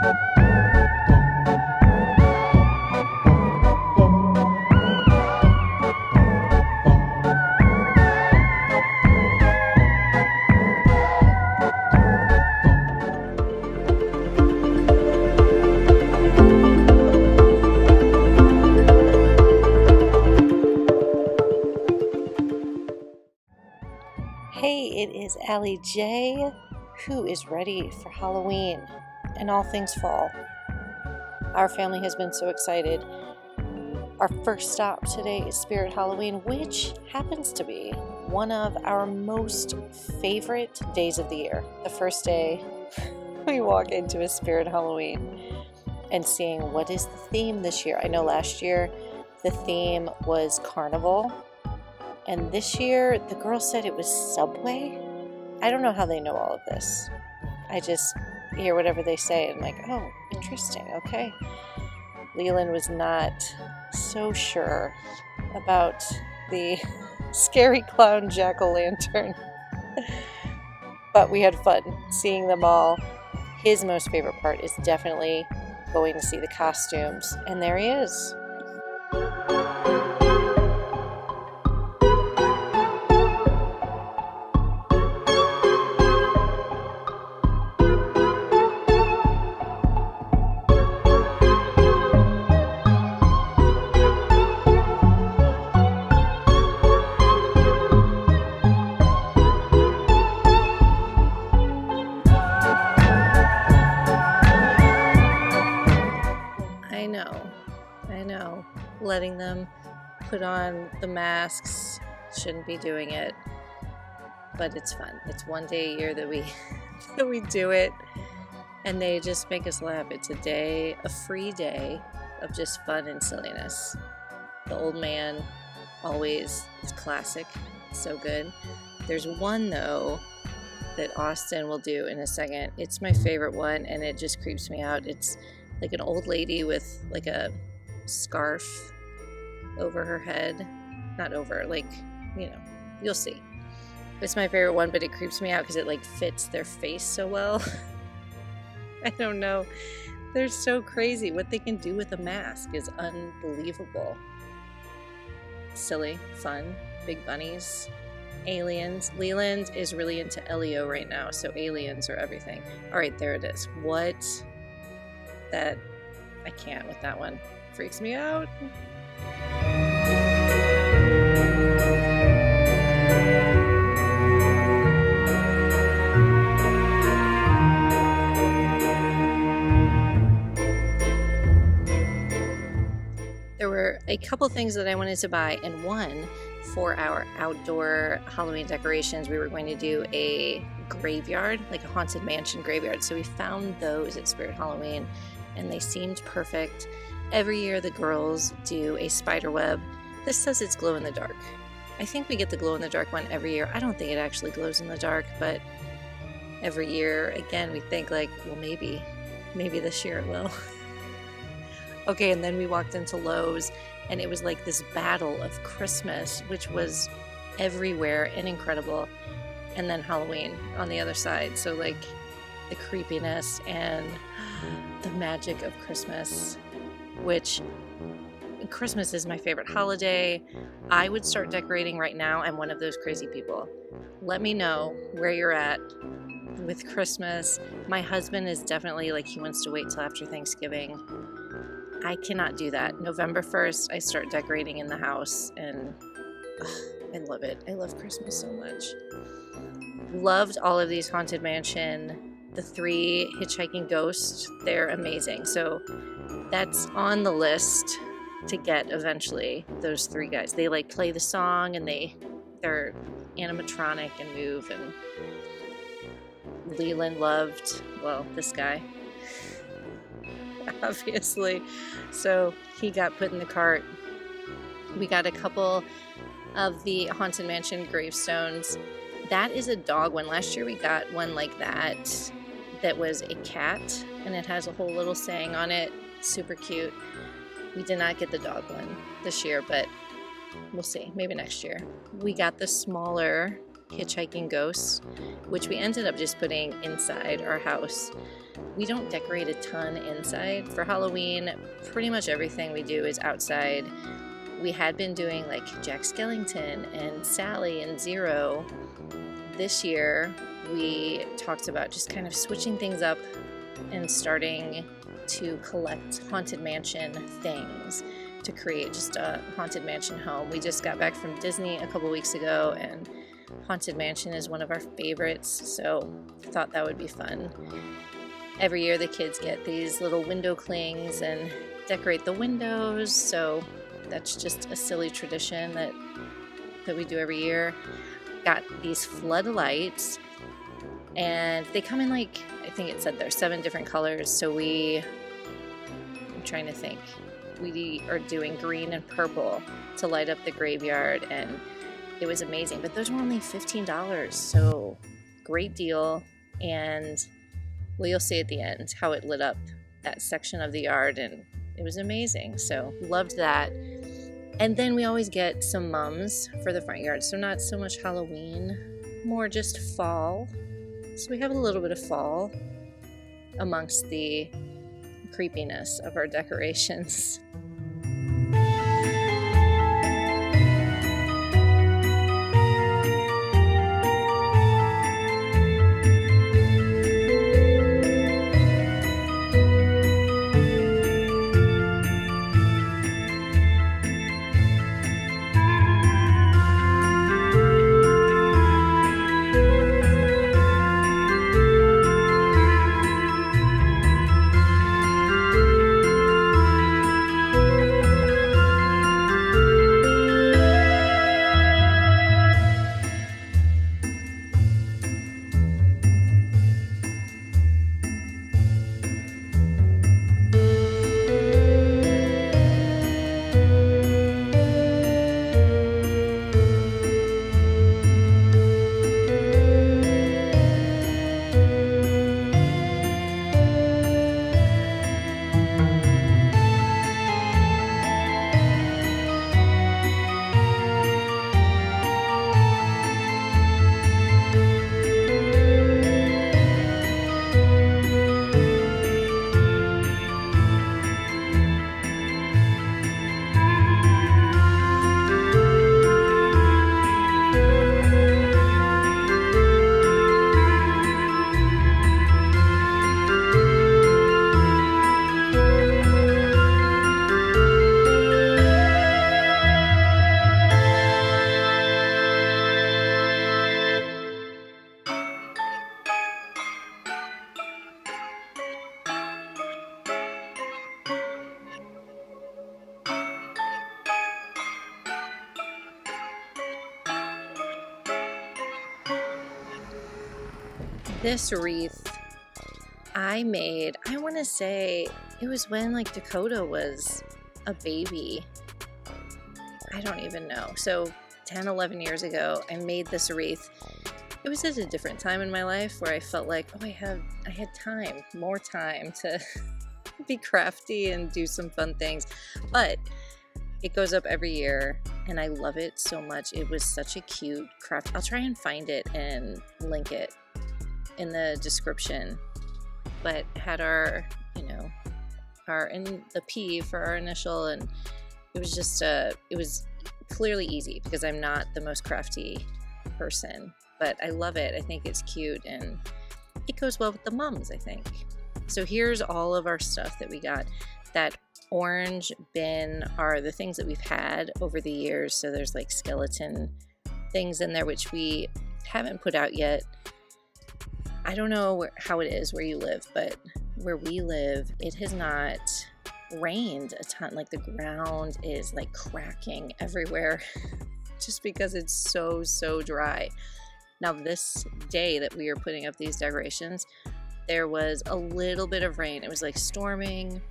Hey, it is Allie J, who is ready for Halloween and all things fall. Our family has been so excited. Our first stop today is Spirit Halloween, which happens to be one of our most favorite days of the year. The first day we walk into a Spirit Halloween and seeing what is the theme this year. I know last year the theme was Carnival. And this year, the girl said it was Subway. I don't know how they know all of this. I just hear whatever they say and I'm like, oh, interesting, okay. Leland was not so sure about the scary clown jack-o'-lantern. But we had fun seeing them all. His most favorite part is definitely going to see the costumes. And there he is. I know, letting them put on the masks, shouldn't be doing it, but it's fun. It's one day a year that we do it, and they just make us laugh. It's a free day of just fun and silliness. The old man always is classic, so good. There's one though that Austin will do in a second. It's my favorite one, and it just creeps me out. It's like an old lady with like a scarf over her head. Not over, like, you'll see. It's my favorite one, but it creeps me out because it like fits their face so well. I don't know. They're so crazy. What they can do with a mask is unbelievable. Silly, fun, big bunnies, aliens. Leland is really into Elio right now, so aliens are everything. All right, there it is. I can't with that one. Freaks me out. There were a couple things that I wanted to buy, and one for our outdoor Halloween decorations, we were going to do a graveyard, like a haunted mansion graveyard. So we found those at Spirit Halloween, and they seemed perfect. Every year the girls do a spiderweb. This says it's glow in the dark. I think we get the glow in the dark one every year. I don't think it actually glows in the dark, but every year, again, we think like, well, maybe this year it will. Okay, and then we walked into Lowe's, and it was like this battle of Christmas, which was everywhere and incredible. And then Halloween on the other side. So like the creepiness and the magic of Christmas, which Christmas is my favorite holiday. I would start decorating right now. I'm one of those crazy people. Let me know where you're at with Christmas. My husband is definitely like, he wants to wait till after Thanksgiving. I cannot do that. November 1st, I start decorating in the house, and I love it. I love Christmas so much. Loved all of these Haunted Mansion, the 3 Hitchhiking Ghosts. They're amazing. So that's on the list to get eventually, those 3 guys. They like play the song, and they're animatronic and move, and Leland loved, well, this guy. Obviously, so he got put in the cart. We got a couple of the Haunted Mansion gravestones. That is a dog one. Last year we got one like that was a cat, and it has a whole little saying on it. Super cute. We did not get the dog one this year, but we'll see. Maybe next year. We got the smaller hitchhiking ghosts, which we ended up just putting inside our house. We don't decorate a ton inside. For Halloween, pretty much everything we do is outside. We had been doing like Jack Skellington and Sally and Zero. This year, we talked about just kind of switching things up and starting to collect Haunted Mansion things to create just a Haunted Mansion home. We just got back from Disney a couple weeks ago, and Haunted Mansion is one of our favorites, so I thought that would be fun. Every year the kids get these little window clings and decorate the windows, so that's just a silly tradition that we do every year. Got these floodlights, and they come in like, I think it said there's 7 different colors, so I'm trying to think. We are doing green and purple to light up the graveyard, and it was amazing. But those were only $15, so great deal. And well, you'll see at the end how it lit up that section of the yard, and it was amazing. So loved that. And then we always get some mums for the front yard. So not so much Halloween, more just fall. So we have a little bit of fall amongst the creepiness of our decorations. This wreath I made, I want to say it was when like Dakota was a baby. I don't even know. So 10, 11 years ago, I made this wreath. It was at a different time in my life where I felt like, oh, I had time, more time to be crafty and do some fun things. But it goes up every year, and I love it so much. It was such a cute craft. I'll try and find it and link it in the description. But had our, in the P for our initial, and it was just it was clearly easy because I'm not the most crafty person, but I love it. I think it's cute, and it goes well with the mums, I think. So here's all of our stuff that we got. That orange bin are the things that we've had over the years. So there's like skeleton things in there, which we haven't put out yet. I don't know how it is where you live, but where we live, it has not rained a ton. Like the ground is like cracking everywhere just because it's so dry. Now this day that we are putting up these decorations, there was a little bit of rain. It was like storming,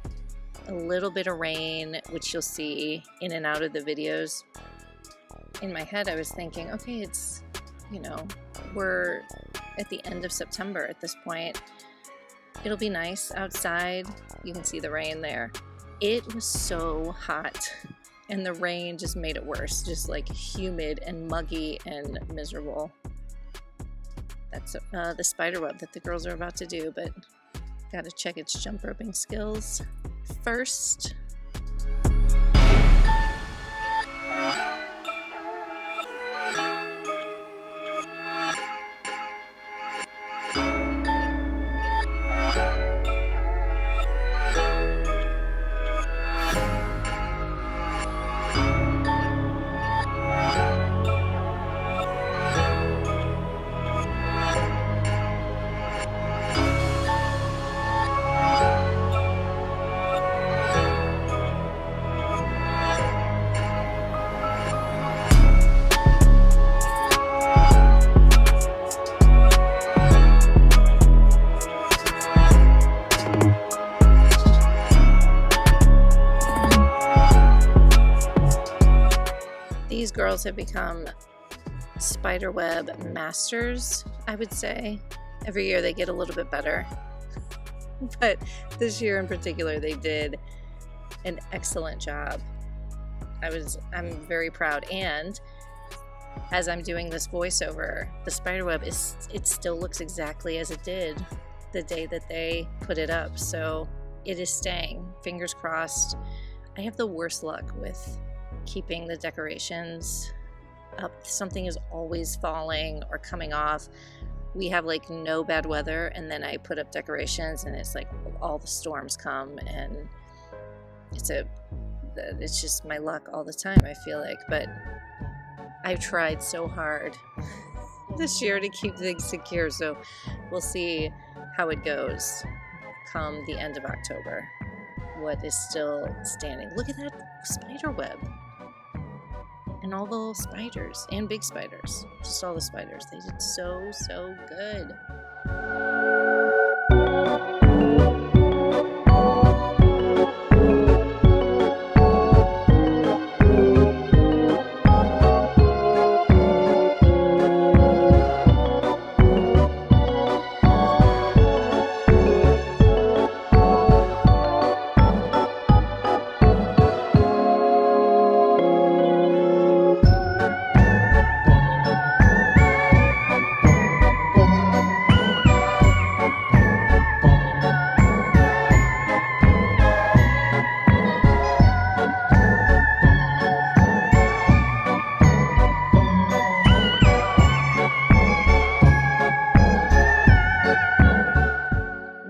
a little bit of rain, which you'll see in and out of the videos. In my head, I was thinking, okay, it's, we're at the end of September at this point. It'll be nice outside. You can see the rain there. It was so hot, and the rain just made it worse, just like humid and muggy and miserable. That's the spiderweb that the girls are about to do, but gotta check its jump roping skills first. These girls have become spiderweb masters, I would say. Every year they get a little bit better. But this year in particular, they did an excellent job. I'm very proud. And as I'm doing this voiceover, the spiderweb it still looks exactly as it did the day that they put it up. So it is staying. Fingers crossed. I have the worst luck with keeping the decorations up. Something is always falling or coming off. We have like no bad weather, and then I put up decorations and it's like all the storms come, and it's just my luck all the time, I feel like. But I've tried so hard this year to keep things secure, so we'll see how it goes come the end of October. What is still standing. Look at that spider web. And all the little spiders and big spiders. Just all the spiders. They did so good.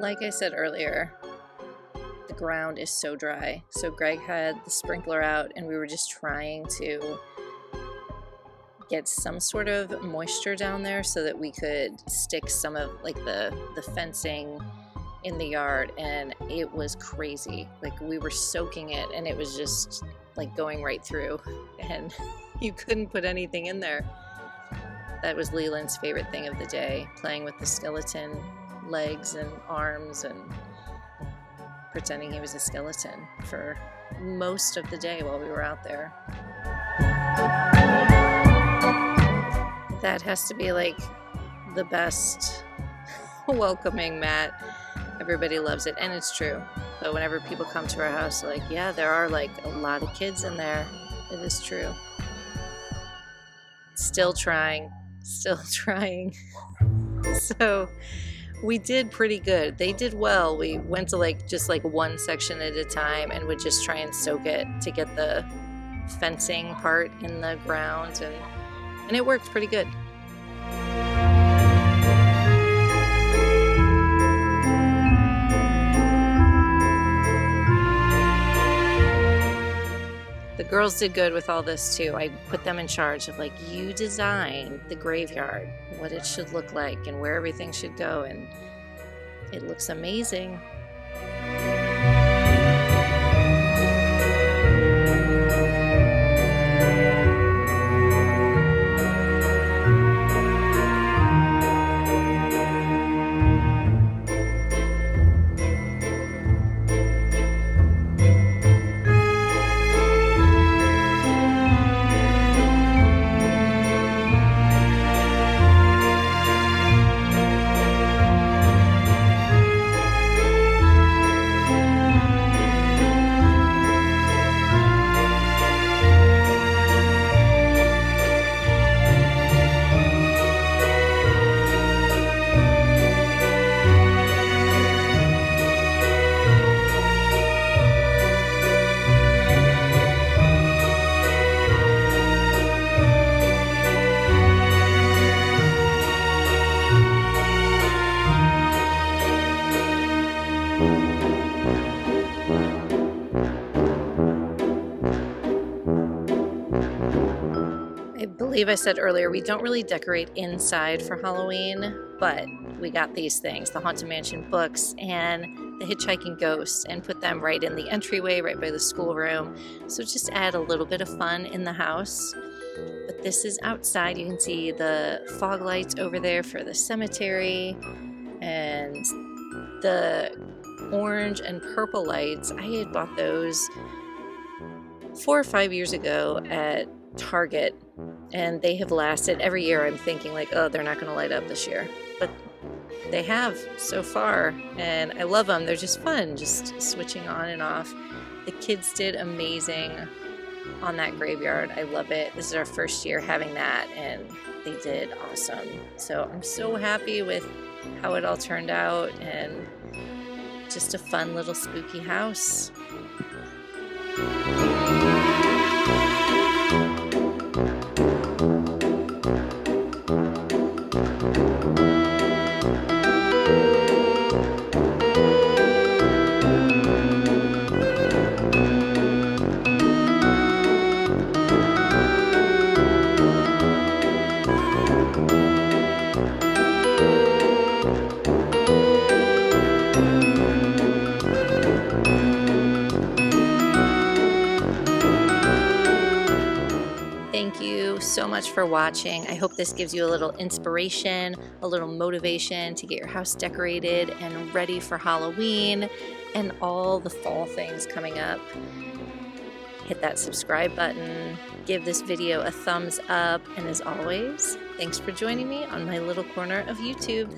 Like I said earlier, the ground is so dry. So Greg had the sprinkler out and we were just trying to get some sort of moisture down there so that we could stick some of like the fencing in the yard, and it was crazy. Like we were soaking it and it was just like going right through, and you couldn't put anything in there. That was Leland's favorite thing of the day, playing with the skeleton legs and arms and pretending he was a skeleton for most of the day while we were out there. That has to be like the best welcoming mat. Everybody loves it, and it's true. But whenever people come to our house, they're like, yeah, there are like a lot of kids in there. It is true. Still trying. So we did pretty good. They did well. We went to like just like one section at a time and would just try and soak it to get the fencing part in the ground, and it worked pretty good. The girls did good with all this too. I put them in charge of like, you design the graveyard, what it should look like and where everything should go, and it looks amazing. believe I said earlier, we don't really decorate inside for Halloween, but we got these things, the Haunted Mansion books and the Hitchhiking Ghost, and put them right in the entryway, right by the schoolroom. So just add a little bit of fun in the house. But this is outside. You can see the fog lights over there for the cemetery, and the orange and purple lights. I had bought those 4 or 5 years ago at Target, and they have lasted. Every year I'm thinking like, oh, they're not going to light up this year, but they have so far, and I love them. They're just fun, just switching on and off. The kids did amazing on that graveyard. I love it. This is our first year having that, and they did awesome. So I'm so happy with how it all turned out, and just a fun little spooky house. Thank you so much for watching. I hope this gives you a little inspiration, a little motivation to get your house decorated and ready for Halloween and all the fall things coming up. Hit that subscribe button, give this video a thumbs up, and as always, thanks for joining me on my little corner of YouTube.